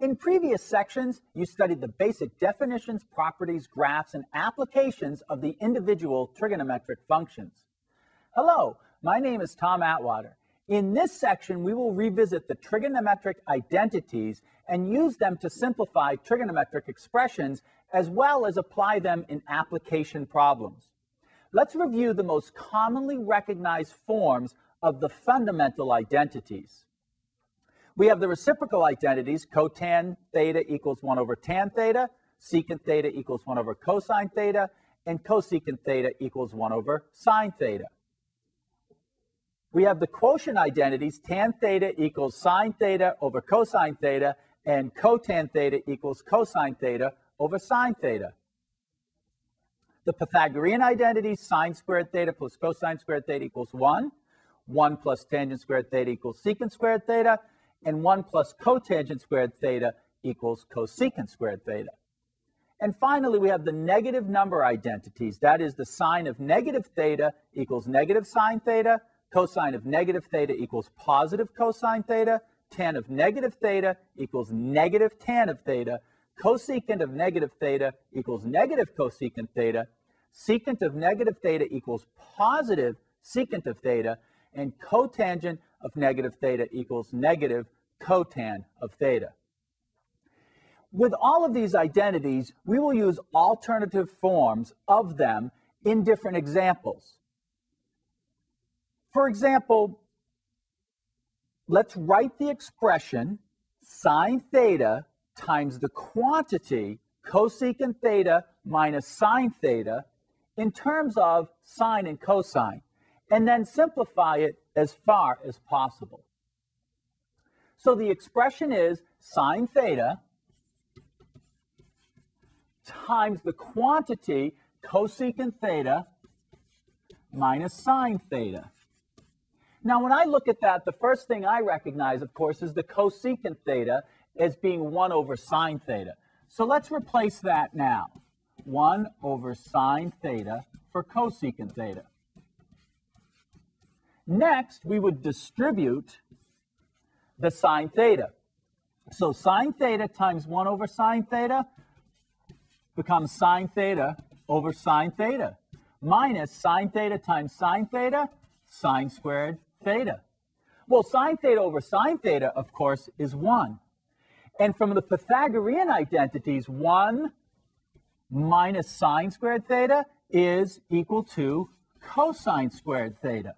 In previous sections, you studied the basic definitions, properties, graphs, and applications of the individual trigonometric functions. Hello, my name is Tom Atwater. In this section, we will revisit the trigonometric identities and use them to simplify trigonometric expressions as well as apply them in application problems. Let's review the most commonly recognized forms of the fundamental identities. We have the reciprocal identities, cotan theta equals 1 over tan theta, secant theta equals 1 over cosine theta, and cosecant theta equals 1 over sine theta. We have the quotient identities, tan theta equals sine theta over cosine theta, and cotan theta equals cosine theta over sine theta. The Pythagorean identities, sine squared theta plus cosine squared theta equals 1, 1 plus tangent squared theta equals secant squared theta, and 1 plus cotangent squared theta equals cosecant squared theta. And finally, we have the negative number identities. That is, the sine of negative theta equals negative sine theta, cosine of negative theta equals positive cosine theta, tan of negative theta equals negative tan of theta, cosecant of negative theta equals negative cosecant theta, secant of negative theta equals positive secant of theta, and cotangent of negative theta equals negative cotan of theta. With all of these identities, we will use alternative forms of them in different examples. For example, let's write the expression sine theta times the quantity cosecant theta minus sine theta in terms of sine and cosine, and then simplify it as far as possible. So the expression is sine theta times the quantity cosecant theta minus sine theta. Now, when I look at that, the first thing I recognize, of course, is the cosecant theta as being 1 over sine theta. So let's replace that now. 1 over sine theta for cosecant theta. Next, we would distribute the sine theta. So sine theta times 1 over sine theta becomes sine theta over sine theta, minus sine theta times sine theta, sine squared theta. Well, sine theta over sine theta, of course, is 1. And from the Pythagorean identities, 1 minus sine squared theta is equal to cosine squared theta.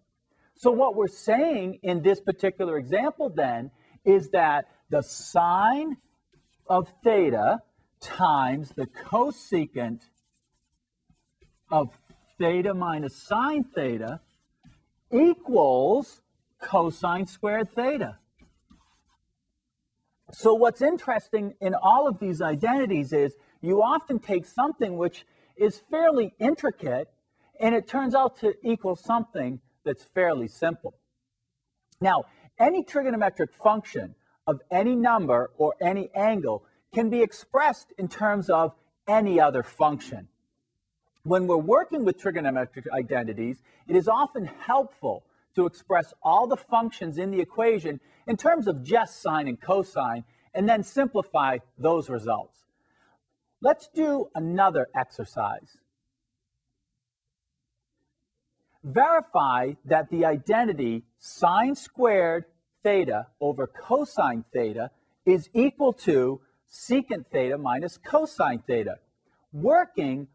So what we're saying in this particular example then is that the sine of theta times the cosecant of theta minus sine theta equals cosine squared theta. So what's interesting in all of these identities is you often take something which is fairly intricate and it turns out to equal something that's fairly simple. Now, any trigonometric function of any number or any angle can be expressed in terms of any other function. When we're working with trigonometric identities, it is often helpful to express all the functions in the equation in terms of just sine and cosine, and then simplify those results. Let's do another exercise. Verify that the identity sine squared theta over cosine theta is equal to secant theta minus cosine theta, working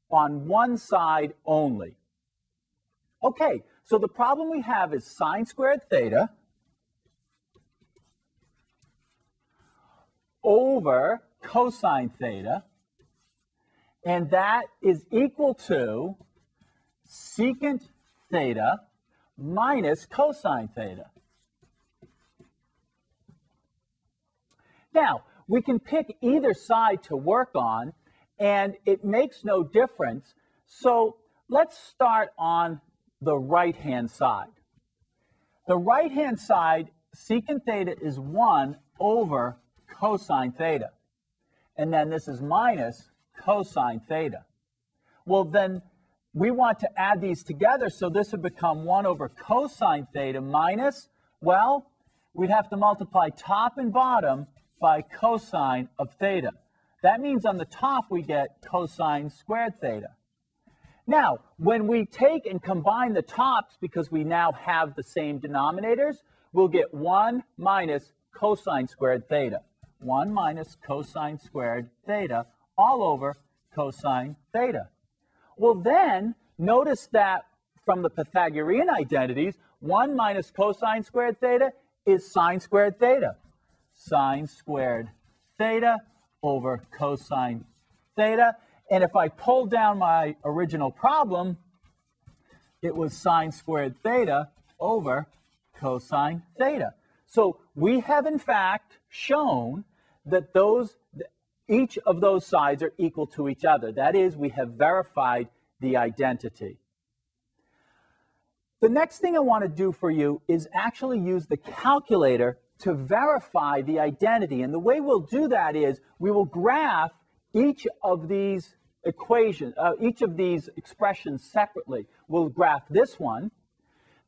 on one side only. Okay, so the problem we have is sine squared theta over cosine theta, and that is equal to secant theta minus cosine theta. Now, we can pick either side to work on, and it makes no difference. So let's start on the right-hand side. The right-hand side, secant theta is 1 over cosine theta. And then this is minus cosine theta. Well, then we want to add these together, so this would become 1 over cosine theta minus, well, we'd have to multiply top and bottom by cosine of theta. That means on the top we get cosine squared theta. Now, when we take and combine the tops, because we now have the same denominators, we'll get 1 minus cosine squared theta. 1 minus cosine squared theta all over cosine theta. Well, then, notice that from the Pythagorean identities, 1 minus cosine squared theta is sine squared theta. Sine squared theta over cosine theta. And if I pull down my original problem, it was sine squared theta over cosine theta. So we have, in fact, shown that each of those sides are equal to each other. That is, we have verified the identity. The next thing I want to do for you is actually use the calculator to verify the identity. And the way we'll do that is we will graph each of these equations, each of these expressions separately. We'll graph this one,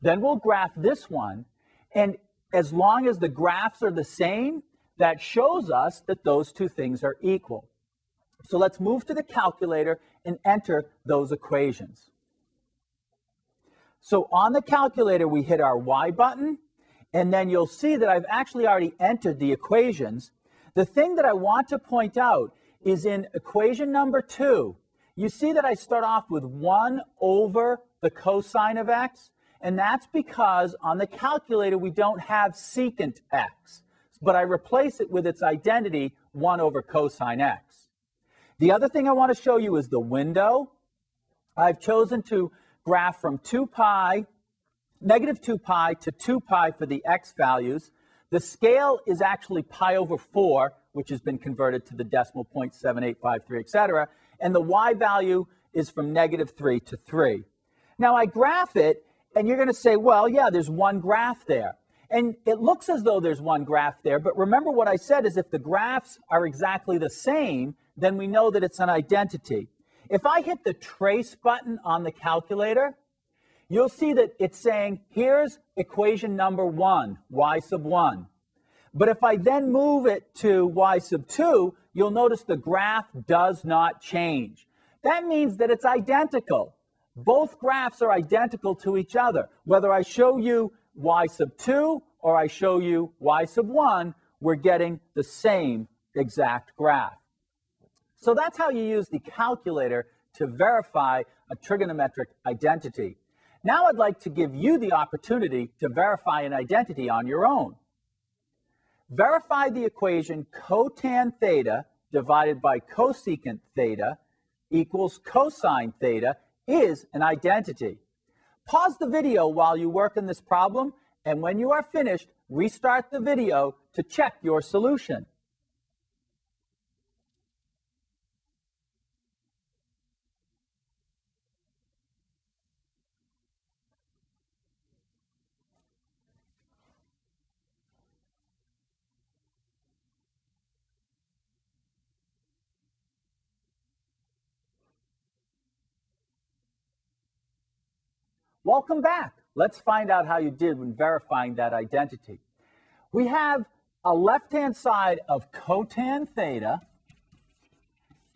then we'll graph this one, and as long as the graphs are the same, that shows us that those two things are equal. So let's move to the calculator and enter those equations. So on the calculator, we hit our Y button, and then you'll see that I've actually already entered the equations. The thing that I want to point out is in equation number 2, you see that I start off with 1 over the cosine of x, and that's because on the calculator we don't have secant x, but I replace it with its identity, 1 over cosine x. The other thing I want to show you is the window. I've chosen to graph from negative 2 pi to 2 pi for the x values. The scale is actually pi over 4, which has been converted to the decimal point 7853, etc. And the y value is from negative 3 to 3. Now I graph it, and you're going to say, well, yeah, there's one graph there. And it looks as though there's one graph there, but remember what I said is if the graphs are exactly the same, then we know that it's an identity. If I hit the trace button on the calculator, you'll see that it's saying, here's equation number 1, y sub 1. But if I then move it to y sub 2, you'll notice the graph does not change. That means that it's identical. Both graphs are identical to each other. Whether I show you y sub 2 or I show you y sub 1, we're getting the same exact graph. So that's how you use the calculator to verify a trigonometric identity. Now I'd like to give you the opportunity to verify an identity on your own. Verify the equation cotan theta divided by cosecant theta equals cosine theta is an identity. Pause the video while you work on this problem, and when you are finished, restart the video to check your solution. Welcome back. Let's find out how you did when verifying that identity. We have a left-hand side of cotan theta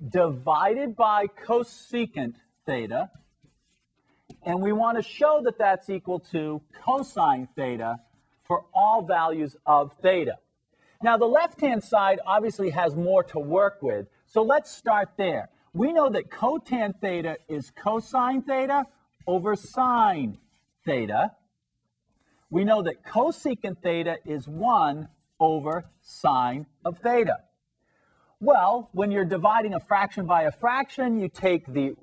divided by cosecant theta, and we want to show that that's equal to cosine theta for all values of theta. Now, the left-hand side obviously has more to work with, so let's start there. We know that cotan theta is cosine theta over sine theta. We know that cosecant theta is 1 over sine of theta. Well, when you're dividing a fraction by a fraction, you take the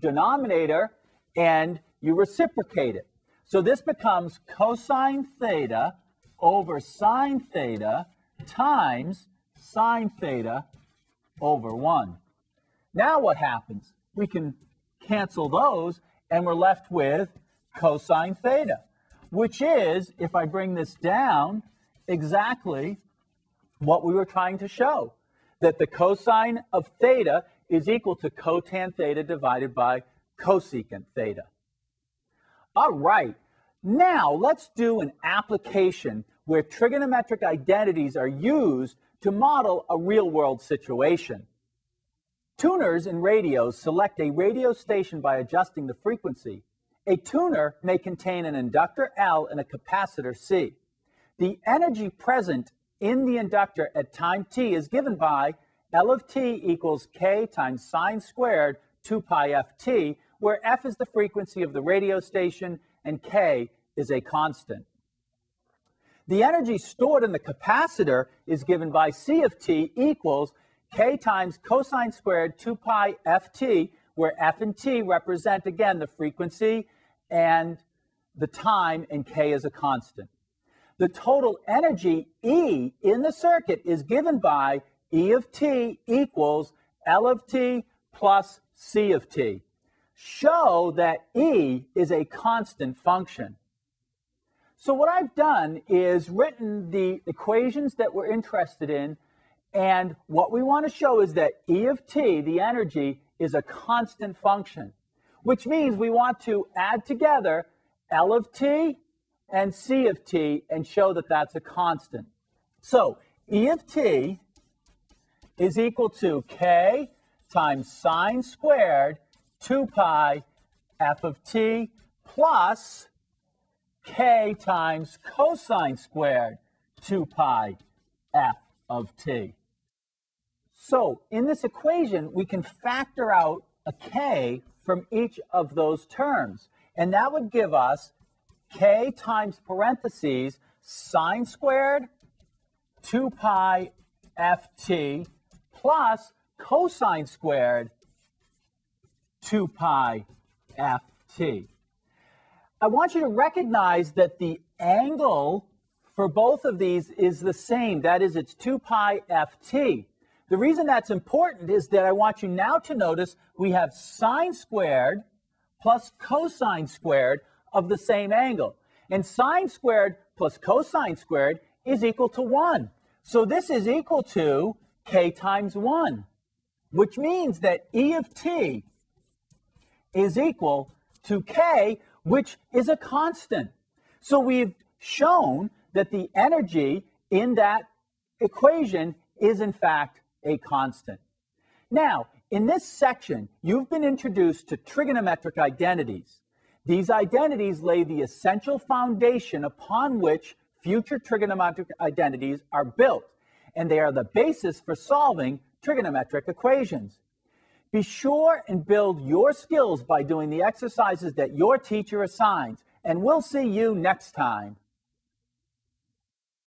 denominator and you reciprocate it. So this becomes cosine theta over sine theta times sine theta over 1. Now what happens? We can cancel those, and we're left with cosine theta, which is, if I bring this down, exactly what we were trying to show, that the cosine of theta is equal to cotan theta divided by cosecant theta. All right, now let's do an application where trigonometric identities are used to model a real-world situation. Tuners in radios select a radio station by adjusting the frequency. A tuner may contain an inductor L and a capacitor C. The energy present in the inductor at time t is given by L of t equals k times sine squared 2 pi ft, where f is the frequency of the radio station and k is a constant. The energy stored in the capacitor is given by C of t equals k times cosine squared 2 pi ft, where f and t represent, again, the frequency and the time, and k is a constant. The total energy E in the circuit is given by E of t equals L of t plus C of t. Show that E is a constant function. So what I've done is written the equations that we're interested in, and what we want to show is that E of t, the energy, is a constant function, which means we want to add together L of t and C of t and show that that's a constant. So E of t is equal to k times sine squared 2 pi f of t plus k times cosine squared 2 pi f of t. So in this equation, we can factor out a k from each of those terms, and that would give us k times parentheses sine squared 2 pi ft plus cosine squared 2 pi ft. I want you to recognize that the angle for both of these is the same. That is, it's 2 pi ft. The reason that's important is that I want you now to notice we have sine squared plus cosine squared of the same angle. And sine squared plus cosine squared is equal to 1. So this is equal to k times 1, which means that E of t is equal to k, which is a constant. So we've shown that the energy in that equation is in fact a constant. Now, in this section, you've been introduced to trigonometric identities. These identities lay the essential foundation upon which future trigonometric identities are built, and they are the basis for solving trigonometric equations. Be sure and build your skills by doing the exercises that your teacher assigns, and we'll see you next time.